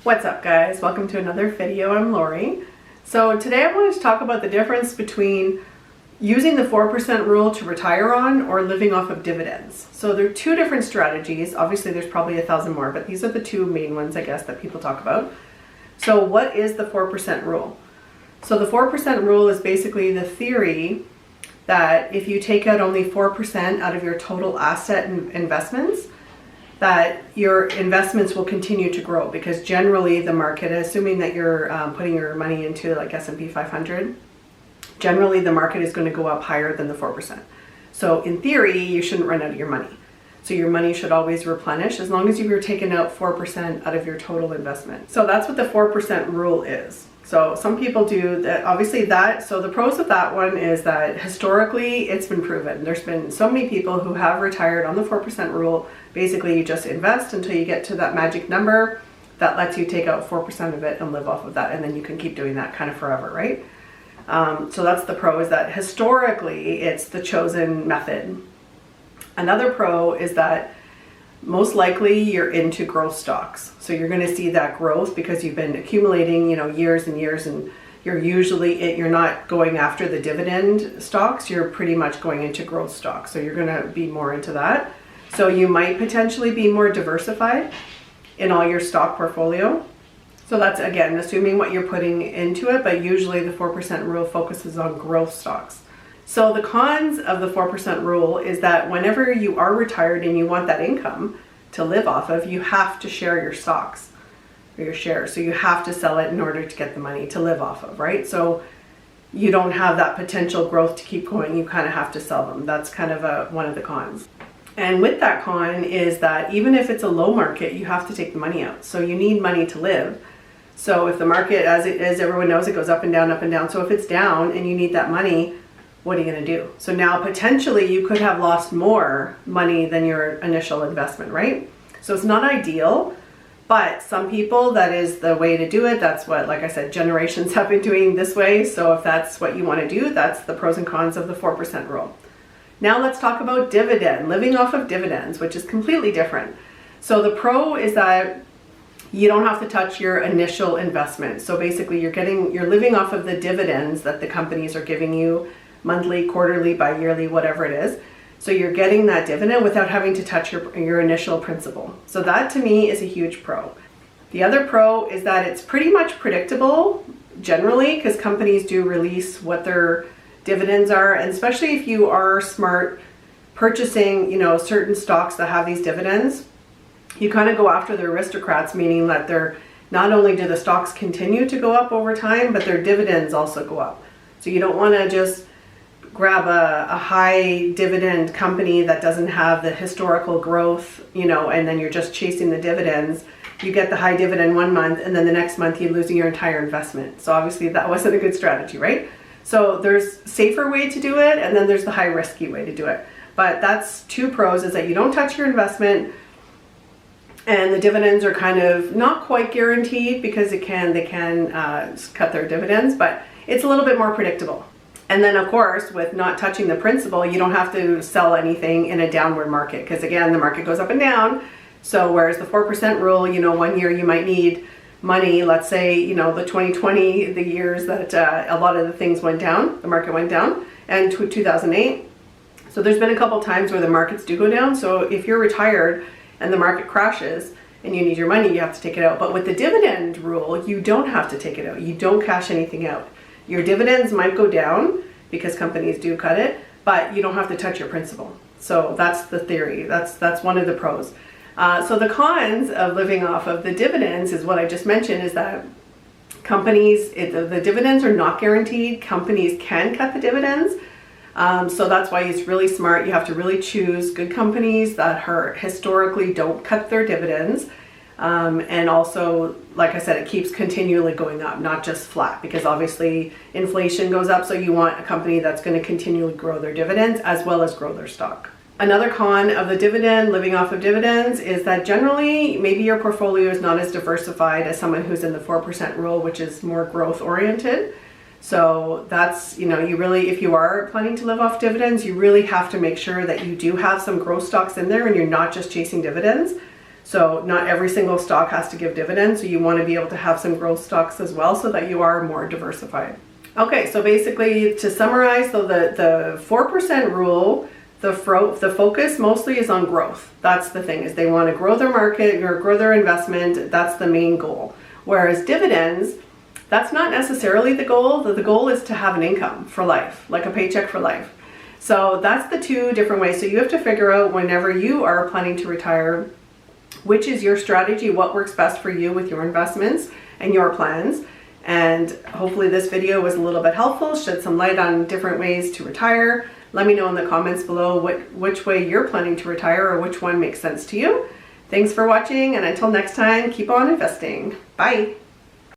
What's up, guys? Welcome to another video. I'm Lori. So today I wanted to talk about the difference between using the 4% rule to retire on or living off of dividends. So there are two different strategies. Obviously there's probably 1,000 more, but these are the two main ones, I guess, that people talk about. So what is the 4% rule? So the 4% rule is basically the theory that if you take out only 4% out of your total asset and investments, that your investments will continue to grow, because generally the market, assuming that you're putting your money into like S&P 500, generally the market is going to go up higher than the 4%. So in theory, you shouldn't run out of your money. So your money should always replenish as long as you're taking out 4% out of your total investment. So that's what the 4% rule is. So some people do that, obviously that, so the pros of that one is that historically it's been proven. There's been so many people who have retired on the 4% rule. Basically you just invest until you get to that magic number that lets you take out 4% of it and live off of that, and then you can keep doing that kind of forever, right? So that's the pro, is that historically it's the chosen method. Another pro is that most likely you're into growth stocks. So you're going to see that growth because you've been accumulating, years and years, and you're not going after the dividend stocks. You're pretty much going into growth stocks. So you're going to be more into that. So you might potentially be more diversified in all your stock portfolio. So that's, again, assuming what you're putting into it, but usually the 4% rule focuses on growth stocks. So the cons of the 4% rule is that whenever you are retired and you want that income to live off of, you have to share your stocks or your shares. So you have to sell it in order to get the money to live off of, right? So you don't have that potential growth to keep going. You kind of have to sell them. That's kind of one of the cons. And with that con is that even if it's a low market, you have to take the money out. So you need money to live. So if the market, as everyone knows, it goes up and down, up and down. So if it's down and you need that money, what are you going to do? So now potentially you could have lost more money than your initial investment, right? So it's not ideal, but some people, that is the way to do it. That's what, like I said, generations have been doing this way. So if that's what you want to do, that's the pros and cons of the 4% rule. Now let's talk about dividend, living off of dividends, which is completely different. So the pro is that you don't have to touch your initial investment. So basically you're living off of the dividends that the companies are giving you monthly, quarterly, bi-yearly, whatever it is. So you're getting that dividend without having to touch your initial principal. So that to me is a huge pro. The other pro is that it's pretty much predictable generally, because companies do release what their dividends are, and especially if you are smart purchasing, certain stocks that have these dividends, you kind of go after the aristocrats, meaning that they're not only do the stocks continue to go up over time, but their dividends also go up. So you don't want to just grab a high dividend company that doesn't have the historical growth, and then you're just chasing the dividends. You get the high dividend one month, and then the next month you're losing your entire investment. So obviously that wasn't a good strategy, right? So there's safer way to do it, and then there's the high risky way to do it. But that's two pros, is that you don't touch your investment, and the dividends are kind of not quite guaranteed, because they can cut their dividends, but it's a little bit more predictable. And then of course, with not touching the principal, you don't have to sell anything in a downward market, because again, the market goes up and down. So whereas the 4% rule, 1 year you might need money, let's say, the 2020, the years that a lot of the things went down, the market went down, and 2008. So there's been a couple times where the markets do go down. So if you're retired and the market crashes and you need your money, you have to take it out. But with the dividend rule, you don't have to take it out. You don't cash anything out. Your dividends might go down because companies do cut it, but you don't have to touch your principal. So that's the theory. That's one of the pros. So the cons of living off of the dividends is what I just mentioned, is that companies, the dividends are not guaranteed. Companies can cut the dividends. So that's why it's really smart. You have to really choose good companies that historically don't cut their dividends. And also, like I said, it keeps continually going up, not just flat, because obviously inflation goes up. So you want a company that's going to continually grow their dividends as well as grow their stock. Another con of the dividend, living off of dividends, is that generally maybe your portfolio is not as diversified as someone who's in the 4% rule, which is more growth oriented. So that's, you really, if you are planning to live off dividends, you really have to make sure that you do have some growth stocks in there and you're not just chasing dividends. So not every single stock has to give dividends. So you want to be able to have some growth stocks as well so that you are more diversified. Okay, so basically to summarize, so the 4% rule, the focus mostly is on growth. That's the thing, is they want to grow their market or grow their investment. That's the main goal. Whereas dividends, that's not necessarily the goal. The goal is to have an income for life, like a paycheck for life. So that's the two different ways. So you have to figure out whenever you are planning to retire, which is your strategy, what works best for you with your investments and your plans. And hopefully this video was a little bit helpful, shed some light on different ways to retire. Let me know in the comments below which way you're planning to retire or which one makes sense to you. Thanks for watching, and until next time, keep on investing. Bye.